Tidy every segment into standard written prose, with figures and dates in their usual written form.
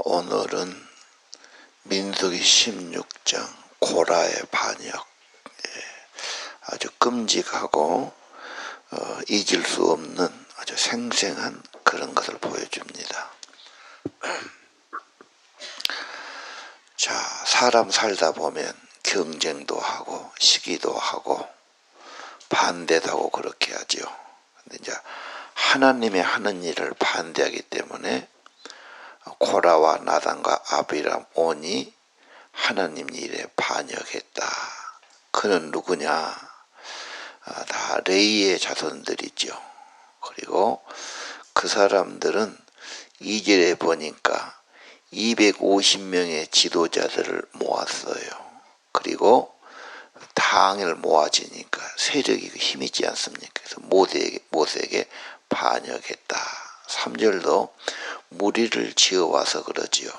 오늘은 민수기 16장 고라의 반역, 아주 끔찍하고 잊을 수 없는 아주 생생한 그런 것을 보여줍니다. 자, 사람 살다 보면 경쟁도 하고 시기도 하고 반대도 하고 그렇게 하죠. 근데 이제 하나님이 하는 일을 반대하기 때문에 고라와 나단과 아비람 온이 하나님 일에 반역했다. 그는 누구냐? 다 레이의 자손들이죠. 그리고 그 사람들은 2절에 보니까 250명의 지도자들을 모았어요. 그리고 당을 모아지니까 세력이 힘이 있지 않습니까? 그래서 모세에게 반역했다. 3절도 무리를 지어와서 그러지요.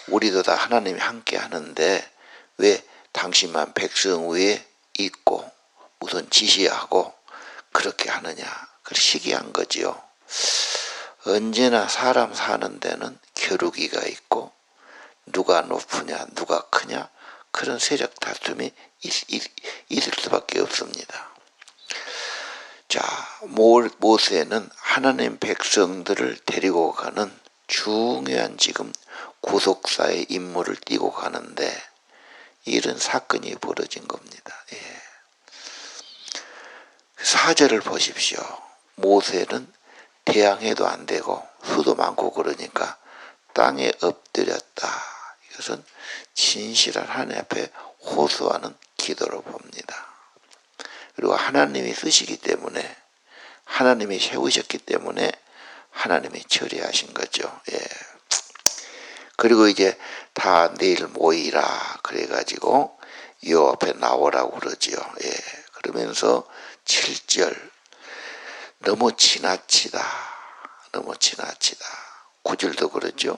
우리도 다 하나님이 함께 하는데 왜 당신만 백성 위에 있고 무슨 지시하고 그렇게 하느냐. 그 시기한 거지요. 언제나 사람 사는 데는 겨루기가 있고 누가 높으냐 누가 크냐 그런 세력 다툼이 있을 수밖에 없습니다. 자, 모세는 하나님 백성들을 데리고 가는 중요한 지금 구속사의 임무를 띠고 가는데 이런 사건이 벌어진 겁니다. 4절을 보십시오. 모세는 대항해도 안 되고 수도 많고 그러니까 땅에 엎드렸다. 이것은 진실한 하나님 앞에 호소하는 기도로 봅니다. 그리고 하나님이 쓰시기 때문에 하나님이 세우셨기 때문에 하나님이 처리하신 거죠. 그리고 이제 다 내일 모이라 그래가지고 요 앞에 나오라고 그러지요. 그러면서 7절 너무 지나치다. 9절도 그러죠.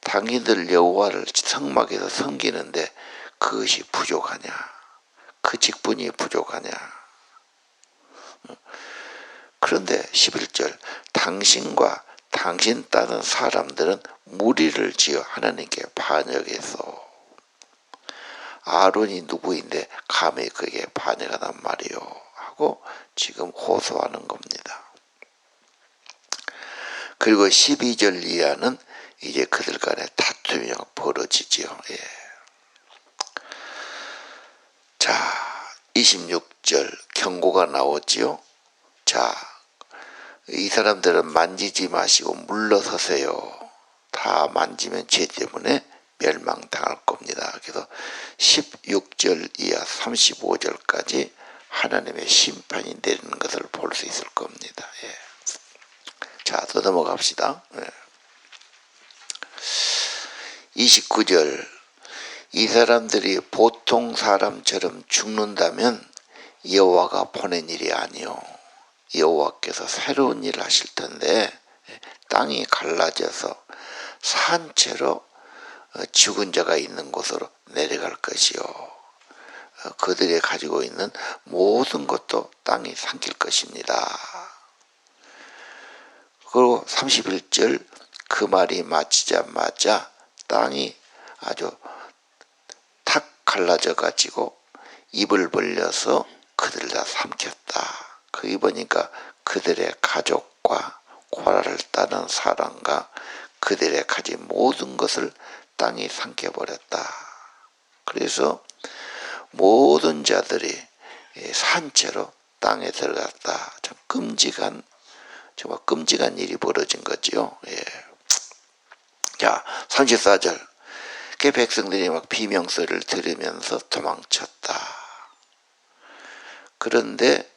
당신들 여호와를 성막에서 섬기는데 그것이 부족하냐? 그 직분이 부족하냐? 그런데 11절 당신과 당신 따른 사람들은 무리를 지어 하나님께 반역해서 아론이 누구인데 감히 그에게 반역하단 말이요 하고 지금 호소하는 겁니다. 그리고 12절 이하는 이제 그들 간에 다툼이 벌어지지요. 자, 26절 경고가 나오지요. 자, 이 사람들은 만지지 마시고 물러서세요. 다 만지면 죄 때문에 멸망당할 겁니다. 그래서 16절 이하 35절까지 하나님의 심판이 내리는 것을 볼 수 있을 겁니다. 자, 더 넘어갑시다. 29절 이 사람들이 보통 사람처럼 죽는다면 여호와가 보낸 일이 아니요 여호와께서 새로운 일을 하실 텐데 땅이 갈라져서 산채로 죽은 자가 있는 곳으로 내려갈 것이요 그들이 가지고 있는 모든 것도 땅이 삼킬 것입니다. 그리고 31절 그 말이 마치자마자 땅이 아주 탁 갈라져 가지고 입을 벌려서 그들을 다 삼켰다. 거기 보니까 그들의 가족과 고라를 따른 사람과 그들의 가진 모든 것을 땅이 삼켜버렸다. 그래서 모든 자들이 산채로 땅에 들어갔다. 참 정말 끔찍한 일이 벌어진 거죠. 자, 34절 그 백성들이 막 비명소리를 들으면서 도망쳤다. 그런데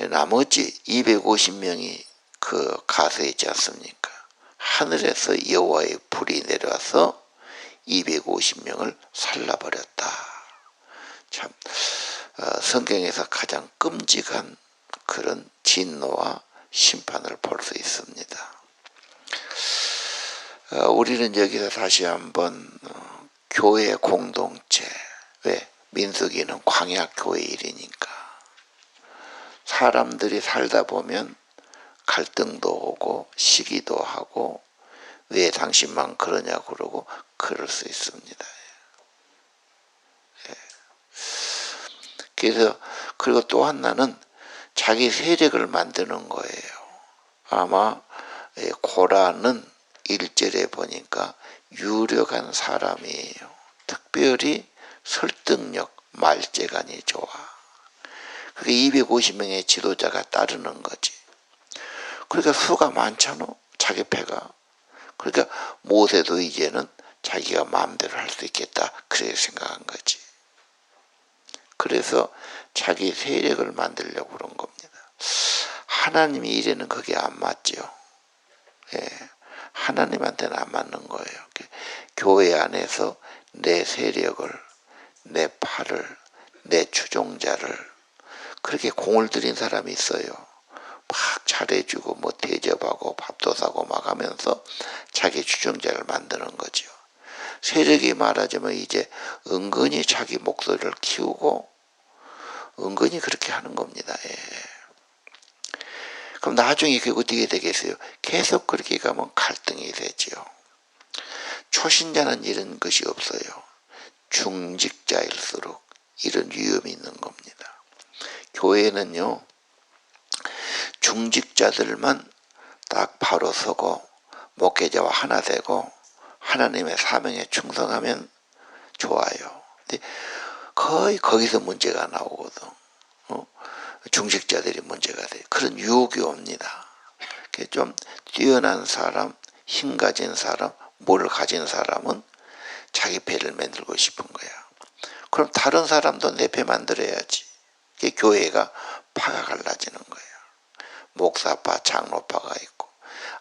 나머지 250명이 그 가서에 있지 않습니까? 하늘에서 여호와의 불이 내려와서 250명을 살라버렸다. 참 성경에서 가장 끔찍한 그런 진노와 심판을 볼 수 있습니다. 우리는 여기서 다시 한번 교회 공동체, 왜? 민수기는 광야교회 일이니까 사람들이 살다 보면 갈등도 오고 시기도 하고 왜 당신만 그러냐고 그러고 그럴 수 있습니다. 그래서 그리고 또 하나는 자기 세력을 만드는 거예요. 아마 고라는 1절에 보니까 유력한 사람이에요. 특별히 설득력, 말재간이 좋아. 그게 250명의 지도자가 따르는 거지. 그러니까 수가 많잖아, 자기 패가. 그러니까 모세도 이제는 자기가 마음대로 할 수 있겠다, 그렇게 생각한 거지. 그래서 자기 세력을 만들려고 그런 겁니다. 하나님이 이래는 그게 안 맞죠. 예, 하나님한테는 안 맞는 거예요. 교회 안에서 내 세력을, 내 팔을, 내 추종자를 그렇게 공을 들인 사람이 있어요. 막 잘해주고 뭐 대접하고 밥도 사고 막 하면서 자기 추종자를 만드는 거죠. 세력이 말하자면 이제 은근히 자기 목소리를 키우고 은근히 그렇게 하는 겁니다. 예. 그럼 나중에 그게 어떻게 되겠어요? 계속 그렇게 가면 갈등이 되지요. 초신자는 이런 것이 없어요. 중직자일수록 이런 위험이 있는 겁니다. 교회는요, 중직자들만 딱 바로 서고 목회자와 하나 되고 하나님의 사명에 충성하면 좋아요. 근데 거의 거기서 문제가 나오거든. 중직자들이 문제가 돼. 그런 유혹이 옵니다. 좀 뛰어난 사람, 힘 가진 사람, 뭘 가진 사람은 자기 배를 만들고 싶은 거야. 그럼 다른 사람도 내 배 만들어야지. 교회가 파가 갈라지는 거예요. 목사파, 장로파가 있고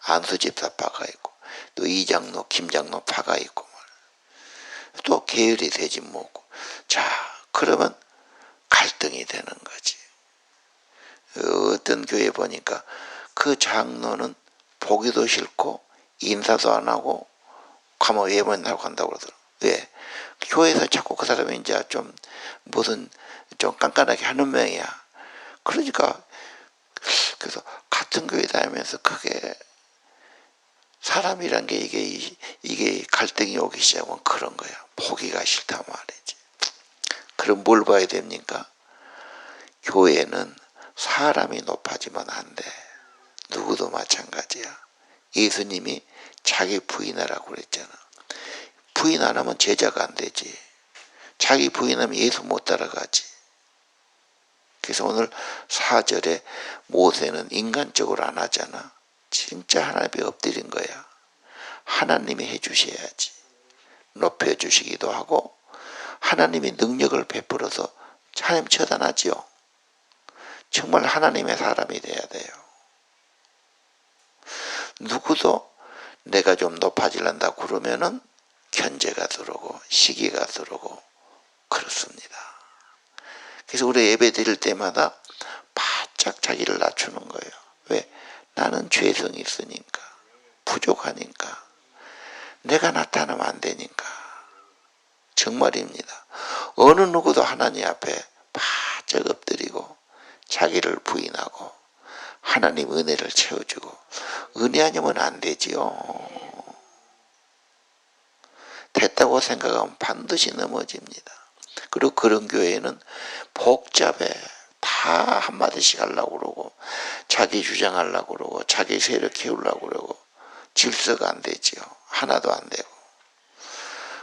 안수집사파가 있고 또 이장로, 김장로파가 있고 또 계열이 되지 뭐고. 자, 그러면 갈등이 되는 거지. 어떤 교회 보니까 그 장로는 보기도 싫고 인사도 안 하고 가면 외면하고 한다고 그러더라고요. 왜? 교회에서 자꾸 그 사람이 이제 좀 무슨 좀 깐깐하게 하는 모양이야. 그러니까 그래서 같은 교회 다니면서 그게 사람이란 게 이게 갈등이 오기 시작하면 그런 거야. 보기가 싫단 말이지. 그럼 뭘 봐야 됩니까? 교회는 사람이 높아지면 안 돼. 누구도 마찬가지야. 예수님이 자기 부인하라고 그랬잖아. 부인 안 하면 제자가 안 되지. 자기 부인하면 예수 못 따라가지. 그래서 오늘 4절에 모세는 인간적으로 안 하잖아. 진짜 하나님께 엎드린 거야. 하나님이 해주셔야지. 높여주시기도 하고 하나님이 능력을 베풀어서 하나님 처단하지요. 정말 하나님의 사람이 돼야 돼요. 누구도 내가 좀 높아지란다 그러면은 견제가 들어오고 시기가 들어오고 그렇습니다. 그래서 우리 예배 드릴 때마다 바짝 자기를 낮추는 거예요. 왜? 나는 죄성이 있으니까, 부족하니까, 내가 나타나면 안 되니까. 정말입니다. 어느 누구도 하나님 앞에 바짝 엎드리고 자기를 부인하고 하나님 은혜를 채워주고 은혜 아니면 안 되지요. 됐다고 생각하면 반드시 넘어집니다. 그리고 그런 교회는 복잡해. 다 한마디씩 하려고 그러고 자기 주장하려고 그러고 자기 세력 키우려고 그러고 질서가 안 되지요. 하나도 안 되고.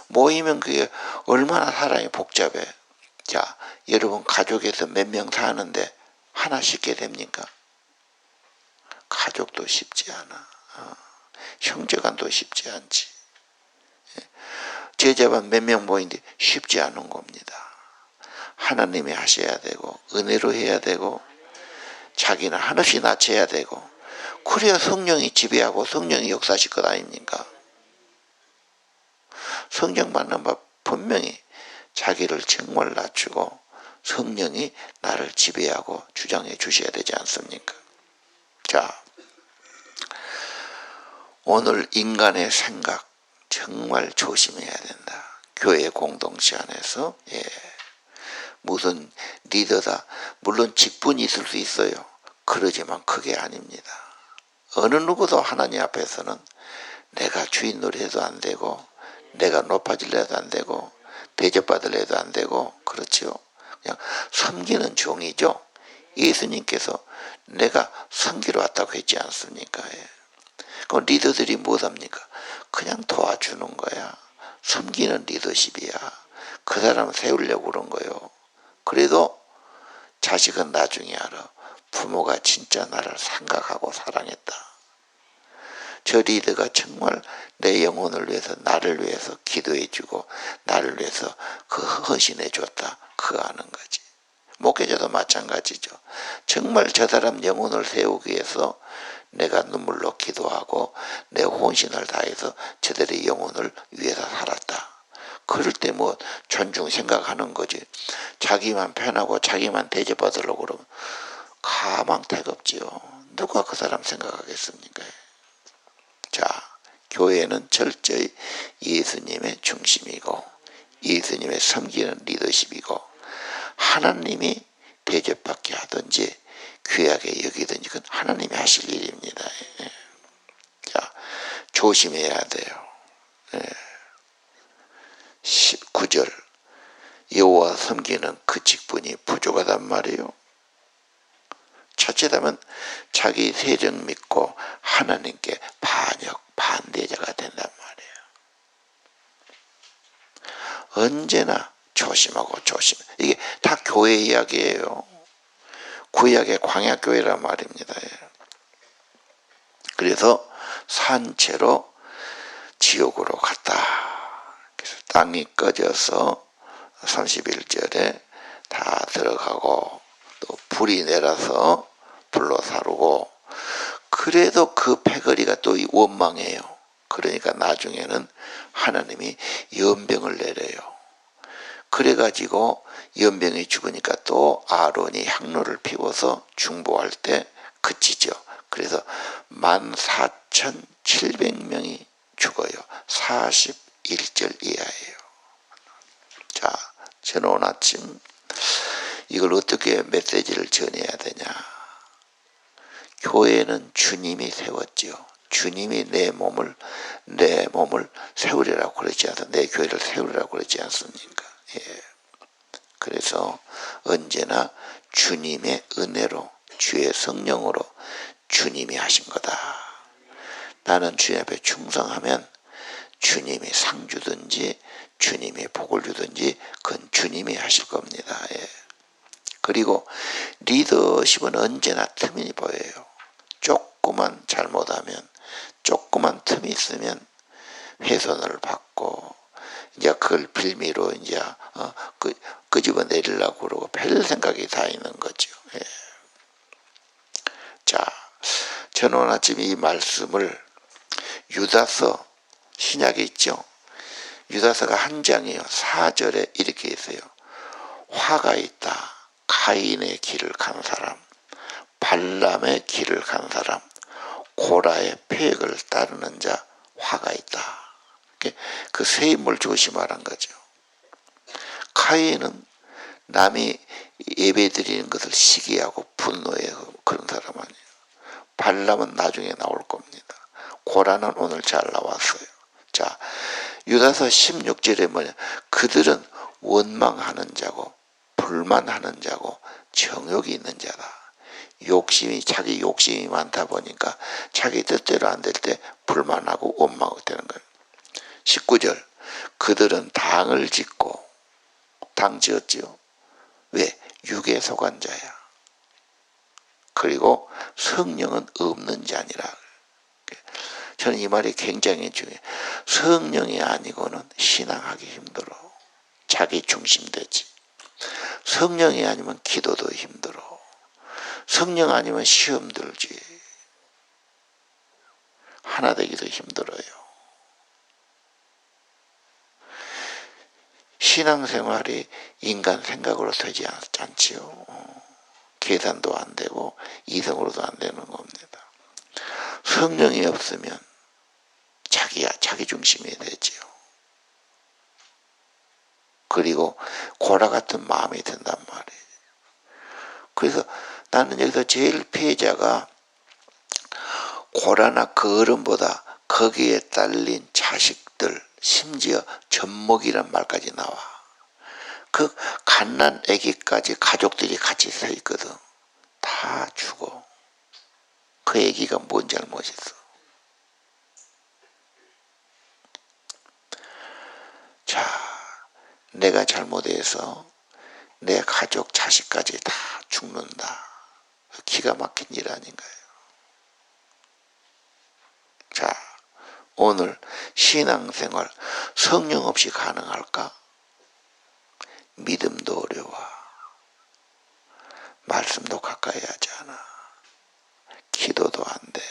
모이면 그게 얼마나 사람이 복잡해. 자, 여러분 가족에서 몇 명 사는데 하나 씻게 됩니까? 가족도 쉽지 않아. 형제간도 쉽지 않지. 제자반 몇 명 모이는데 쉽지 않은 겁니다. 하나님이 하셔야 되고 은혜로 해야 되고 자기는 한없이 낮춰야 되고 그래야 성령이 지배하고 성령이 역사하실 것 아닙니까? 성령 받는 법 분명히 자기를 정말 낮추고 성령이 나를 지배하고 주장해 주셔야 되지 않습니까? 자, 오늘 인간의 생각 정말 조심해야 된다. 교회 공동체 안에서 무슨 리더다. 물론 직분이 있을 수 있어요. 그러지만 그게 아닙니다. 어느 누구도 하나님 앞에서는 내가 주인 노릇해도 안 되고, 내가 높아질래 해도 안 되고, 대접받을래 해도 안 되고, 그렇죠. 그냥 섬기는 종이죠. 예수님께서 내가 섬기러 왔다고 했지 않습니까? 예. 그럼 리더들이 뭐합니까? 그냥 도와주는 거야. 섬기는 리더십이야. 그 사람 세우려고 그런 거예요. 그래도 자식은 나중에 알아. 부모가 진짜 나를 생각하고 사랑했다. 저 리더가 정말 내 영혼을 위해서, 나를 위해서 기도해주고 나를 위해서 그 헌신해줬다. 그거 아는 거지. 목회자도 마찬가지죠. 정말 저 사람 영혼을 세우기 위해서 내가 눈물로 기도하고 내 혼신을 다해서 저들의 영혼을 위해서 살았다. 그럴 때 뭐 존중 생각하는 거지. 자기만 편하고 자기만 대접받으려고 그러면 가망태겁지요. 누가 그 사람 생각하겠습니까? 자, 교회는 철저히 예수님의 중심이고 예수님의 섬기는 리더십이고 하나님이 대접받게 하든지 귀하게 여기든지 그건 하나님이 하실 일입니다. 자, 조심해야 돼요. 19절 여호와 섬기는 그 직분이 부족하단 말이에요. 첫째다면 자기 세력 믿고 하나님께 반대자가 된단 말이에요. 언제나 조심하고 조심. 이게 다 교회 이야기예요. 구약의 광야교회란 말입니다. 그래서 산채로 지옥으로 갔다. 그래서 땅이 꺼져서 31절에 다 들어가고 또 불이 내려서 불로 사르고 그래도 그 패거리가 또 원망해요. 그러니까 나중에는 하나님이 연병을 내려요. 그래가지고 연병이 죽으니까 또 아론이 향로를 피워서 중보할 때 그치죠. 그래서 14,700명이 죽어요. 41절 이하예요. 자, 저는 오늘 아침 이걸 어떻게 메시지를 전해야 되냐. 교회는 주님이 세웠죠. 주님이 내 몸을 세우리라고 그러지 않습니까? 내 교회를 세우리라고 그러지 않습니까? 예. 그래서 언제나 주님의 은혜로 주의 성령으로 주님이 하신 거다. 나는 주님 앞에 충성하면 주님이 상 주든지 주님이 복을 주든지 그건 주님이 하실 겁니다. 예. 그리고 리더십은 언제나 틈이 보여요. 조그만 잘못하면 조그만 틈이 있으면 훼손을 받고 이제 그걸 빌미로 이제 끄집어 내리려고 그러고 별 생각이 다 있는 거죠. 예. 자, 저는 오늘 아침 이 말씀을 유다서 신약에 있죠. 유다서가 한 장이에요. 4절에 이렇게 있어요. 화가 있다. 가인의 길을 간 사람, 발람의 길을 간 사람, 고라의 패역을 따르는 자 화가 있다. 그 세 인물 조심하라는 거죠. 가인은 남이 예배 드리는 것을 시기하고 분노해요. 그런 사람 아니에요. 발람은 나중에 나올 겁니다. 고라는 오늘 잘 나왔어요. 자, 유다서 16절에 뭐냐. 그들은 원망하는 자고 불만하는 자고 정욕이 있는 자다. 자기 욕심이 많다 보니까 자기 뜻대로 안 될 때 불만하고 원망하고 되는 거예요. 19절 그들은 당을 짓고 당 지었지요. 왜? 육에 속한 자야. 그리고 성령은 없는 자니라. 저는 이 말이 굉장히 중요해요. 성령이 아니고는 신앙하기 힘들어. 자기 중심되지. 성령이 아니면 기도도 힘들어. 성령 아니면 시험 들지. 하나 되기도 힘들어요. 신앙생활이 인간 생각으로 되지 않지요. 계산도 안 되고 이성으로도 안 되는 겁니다. 성령이 없으면 자기 중심이 되지요. 그리고 고라 같은 마음이 든단 말이에요. 그래서 나는 여기서 제일 피해자가 고라나 그 어른보다 거기에 딸린 자식들, 심지어 젖먹이란 말까지 나와. 그 갓난 아기까지 가족들이 같이 서 있거든. 다 죽어. 그 아기가 뭔 잘못했어. 자, 내가 잘못해서 내 가족 자식까지 다 죽는다. 기가 막힌 일 아닌가요? 자, 오늘 신앙생활 성령 없이 가능할까? 믿음도 어려워. 말씀도 가까이 하지 않아. 기도도 안 돼.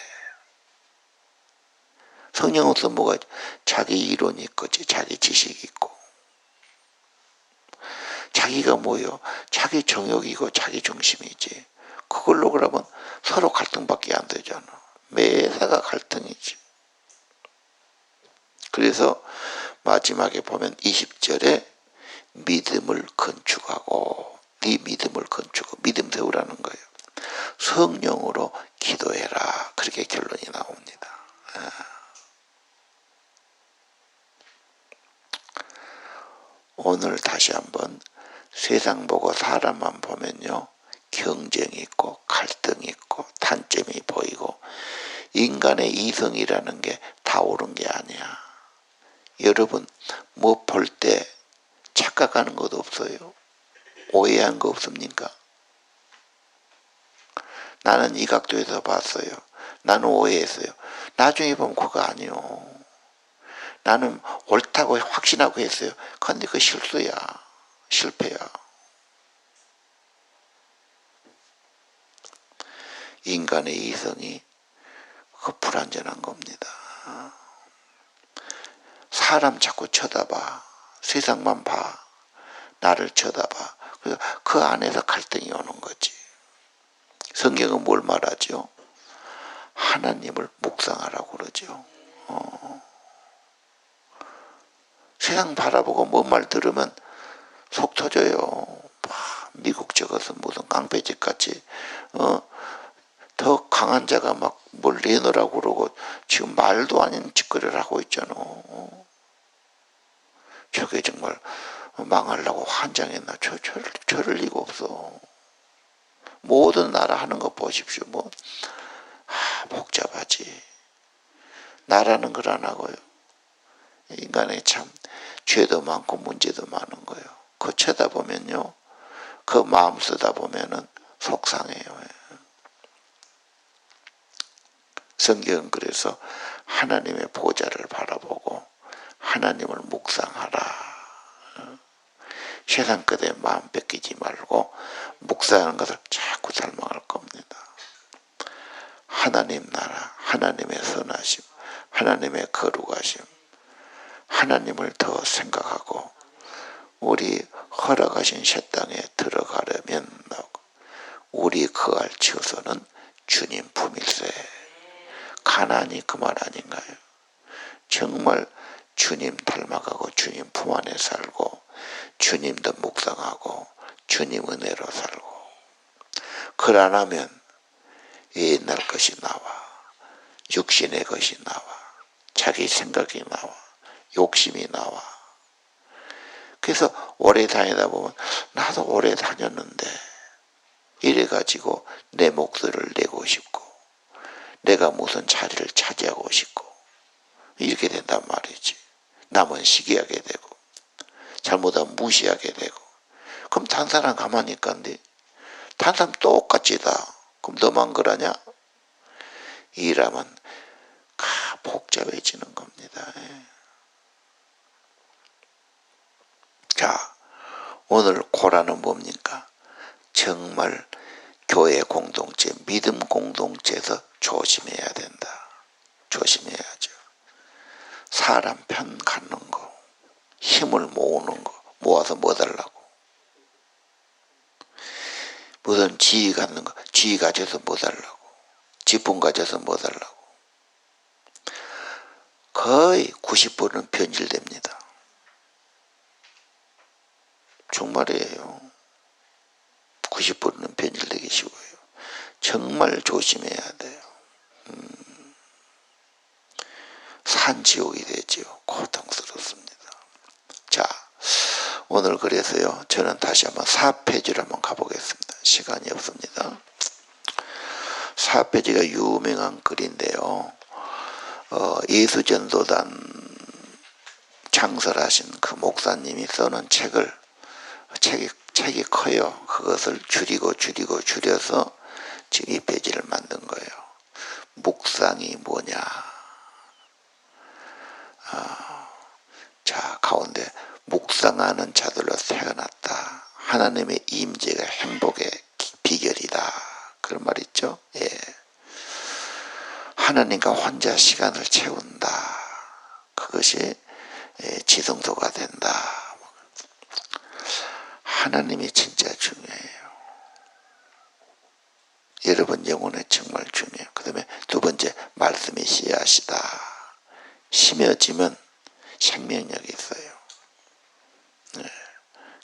성령 없으면 뭐가 자기 이론이 있겠지. 자기 지식이 있고. 자기가 뭐요? 자기 정욕이고 자기 중심이지. 그걸로 그러면 서로 갈등밖에 안 되잖아. 매사가 갈등이지. 그래서 마지막에 보면 20절에 믿음을 건축하고 네 믿음을 건축하고 믿음 세우라는 거예요. 성령으로 기도해라. 그렇게 결론이 나옵니다. 오늘 다시 한번 세상 보고 사람만 보면요. 경쟁이 있고 갈등이 있고 단점이 보이고 인간의 이성이라는 게 다 옳은 게 아니야. 여러분 뭐 볼 때 착각하는 것도 없어요. 오해한 거 없습니까? 나는 이 각도에서 봤어요. 나는 오해했어요. 나중에 보면 그거 아니요. 나는 옳다고 확신하고 했어요. 근데 그거 실수야. 실패야. 인간의 이성이 그 불완전한 겁니다. 사람 자꾸 쳐다봐. 세상만 봐. 나를 쳐다봐. 그 안에서 갈등이 오는 거지. 성경은 뭘 말하죠? 하나님을 묵상하라고 그러죠. 세상 바라보고 뭔 말 들으면 속 터져요. 미국 저것은 무슨 깡패집 같이 더 강한 자가 막 뭘 내놓으라고 그러고 지금 말도 아닌 짓거리를 하고 있잖아. 저게 정말 망하려고 환장했나. 저럴 리가 없어. 모든 나라 하는 거 보십시오. 복잡하지. 나라는 걸 안 하고요. 인간의 참 죄도 많고 문제도 많은 거예요. 그거 쳐다보면요. 그 마음 쓰다 보면은 속상해요. 성경은 그래서 하나님의 보좌를 바라보고 하나님을 묵상하라. 세상 끝에 마음 뺏기지 말고 묵상하는 것을 자꾸 닮아갈 겁니다. 하나님 나라, 하나님의 선하심, 하나님의 거룩하심, 하나님을 더 생각하고 우리 허락하신 새 땅에 들어가려면 우리 거할 처소는 주님 품일세. 가난이 그 말 아닌가요? 정말 주님 닮아가고 주님 품 안에 살고 주님도 묵상하고 주님 은혜로 살고 그걸 안 하면 옛날 것이 나와. 육신의 것이 나와. 자기 생각이 나와. 욕심이 나와. 그래서 오래 다니다 보면 나도 오래 다녔는데 이래가지고 내 목소리를 내고 싶고 내가 무슨 자리를 차지하고 싶고 이렇게 된단 말이지. 남은 시기하게 되고 잘못하면 무시하게 되고 그럼 다른 사람 가만히 있건데 다른 사람 똑같이 다 그럼 너만 그러냐? 이라면 복잡해지는 겁니다. 자, 오늘 고라는 뭡니까? 정말 교회 공동체, 믿음 공동체에서 조심해야 된다. 조심해야죠. 사람 편 갖는 거, 힘을 모으는 거, 모아서 뭐 달라고. 무슨 지위 갖는 거, 지위 가져서 뭐 달라고. 지분 가져서 뭐 달라고. 거의 90%는 변질됩니다. 정말이에요. 90%는 변질되기 쉬워요. 정말 조심해야 돼요. 산지옥이 되지요. 고통스럽습니다. 자, 오늘 그래서요, 저는 다시 한번 4페이지를 한번 가보겠습니다. 시간이 없습니다. 4페이지가 유명한 글인데요. 예수전도단 창설하신 그 목사님이 써는 책이 커요. 그것을 줄여서 지금 이 페이지를 만든 거예요. 묵상이 뭐냐. 자, 가운데 묵상하는 자들로 태어났다. 하나님의 임재가 행복의 비결이다. 그런 말 있죠. 예. 하나님과 혼자 시간을 채운다. 그것이 지성소가 된다. 하나님이 진짜 중요해요. 여러분 영혼에 정말 중요해요. 그 다음에 두 번째, 말씀이 씨앗이다. 심어지면 생명력이 있어요.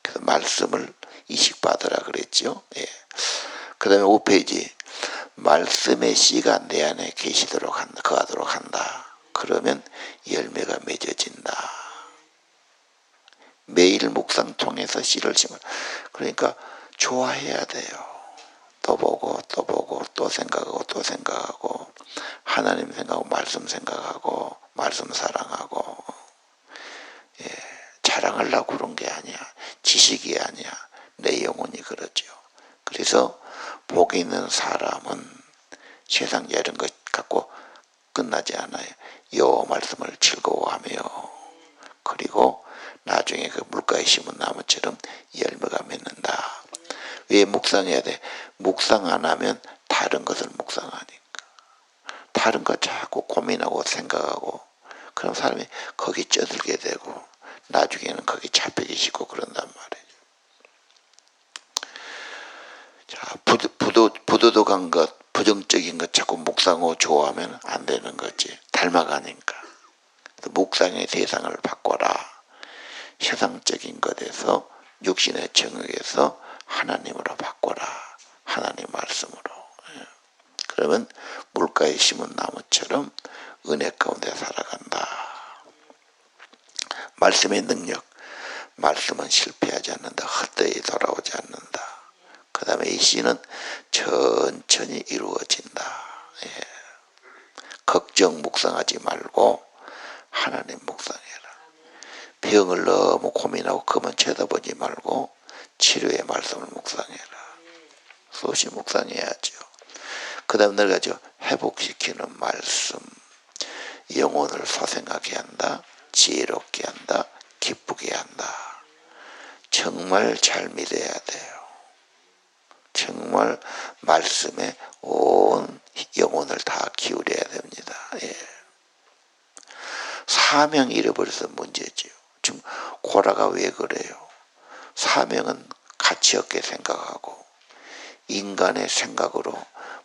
그래서 말씀을 이식받으라 그랬죠. 예. 그 다음에 5페이지, 말씀의 씨가 내 안에 계시도록 한다. 거하도록 한다. 그러면 열매가 맺어진다. 매일 묵상 통해서 씨를 심어. 그러니까 좋아해야 돼요. 또 보고 또 생각하고 하나님 생각하고 말씀 사랑하고. 예, 자랑하려고 그런 게 아니야. 지식이 아니야. 내 영혼이 그러죠. 그래서 복이 있는 사람은 세상 이런 것 갖고 끝나지 않아요. 여호와 말씀을 즐거워하며, 그리고 나중에 그 물가에 심은 나무처럼 열매가 맺는다. 왜 묵상해야 돼? 묵상 안 하면 다른 것을 묵상하니까. 다른 것 자꾸 고민하고 생각하고, 그럼 사람이 거기 쩌들게 되고 나중에는 거기 잡히기 쉽고 그런단 말이에요. 자, 부도덕한 것, 부정적인 것 자꾸 묵상하고 좋아하면 안 되는 거지. 닮아가니까. 묵상의 대상을 바꿔라. 세상적인 것에서, 육신의 정욕에서 하나님으로 바꿔라. 하나님 말씀으로. 그러면 물가에 심은 나무처럼 은혜 가운데 살아간다. 말씀의 능력. 말씀은 실패하지 않는다. 헛되이 돌아오지 않는다. 그 다음에 이 씨는 천천히 이루어진다. 예. 걱정 묵상하지 말고 하나님 묵상해라. 병을 너무 고민하고 그만 쳐다보지 말고 치료의 말씀을 묵상해라. 수없이 묵상해야죠. 그 다음 내가죠, 회복시키는 말씀. 영혼을 소생하게 한다. 지혜롭게 한다. 기쁘게 한다. 정말 잘 믿어야 돼요. 정말 말씀에 온 영혼을 다 기울여야 됩니다. 예. 사명 잃어버려서 문제지요. 지금 고라가 왜 그래요? 사명은 가치 없게 생각하고 인간의 생각으로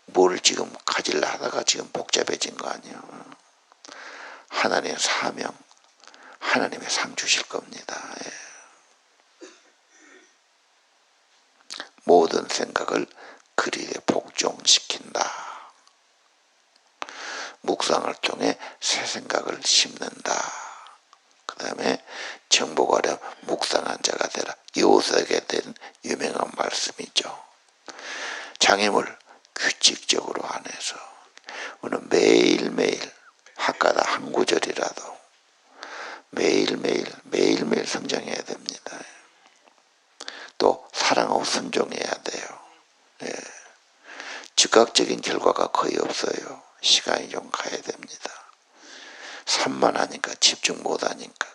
뭘 지금 가지려 하다가 지금 복잡해진 거 아니에요. 하나님의 사명, 하나님의 상 주실 겁니다. 예. 모든 생각을 그리에 복종시킨다. 묵상을 통해 새 생각을 심는다. 그 다음에 정복하려 묵상한 자가 되라. 요셉에 된 유명한 말씀이죠. 장애물 규칙적으로 안에서 오늘 매일매일 학가다 한 구절이라도 매일매일 성장해야 됩니다. 또 사랑하고 순종해야 돼요. 예. 즉각적인 결과가 거의 없어요. 시간이 좀 가야 됩니다. 산만하니까 집중 못하니까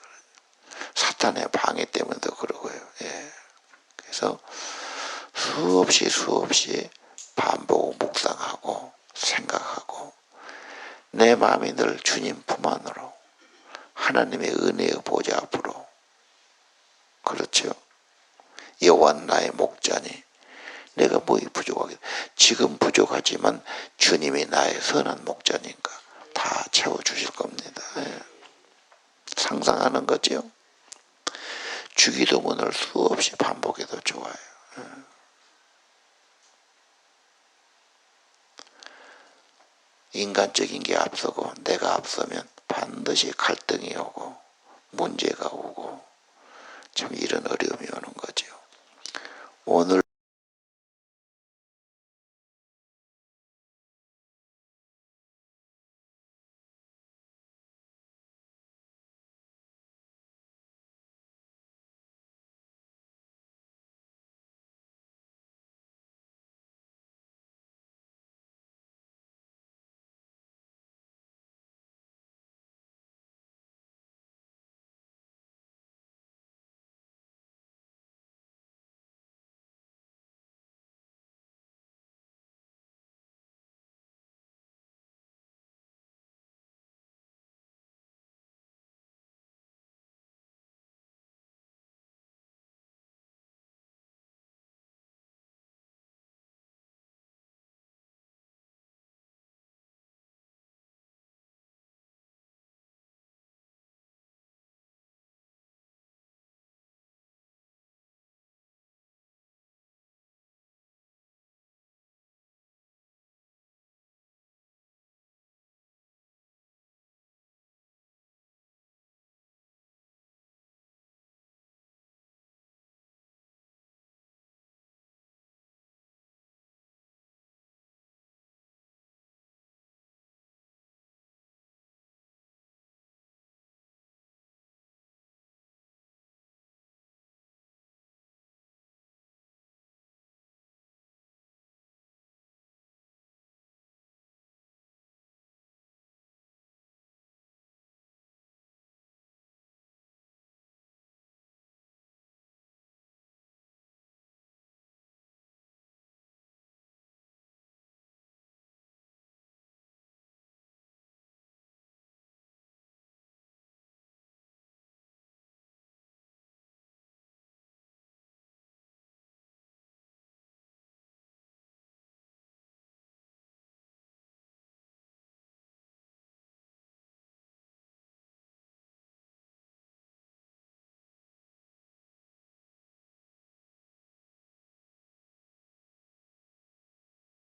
사탄의 방해 때문에도 그러고요. 예. 그래서 수없이 반복 묵상하고 생각하고 내 마음이 늘 주님 품 안으로 하나님의 은혜의 보좌 앞으로. 그렇죠. 여호와 나의 목자니 내가 뭐이 부족하게. 지금 부족하지만 주님이 나의 선한 목자니까 다 채워주실 겁니다. 예. 상상하는 거죠. 주기도문을 수없이 반복해도 좋아요. 예. 인간적인 게 앞서고 내가 앞서면 반드시 갈등이 오고 문제가 오고 참 이런 어려움이 오는 거죠. 오늘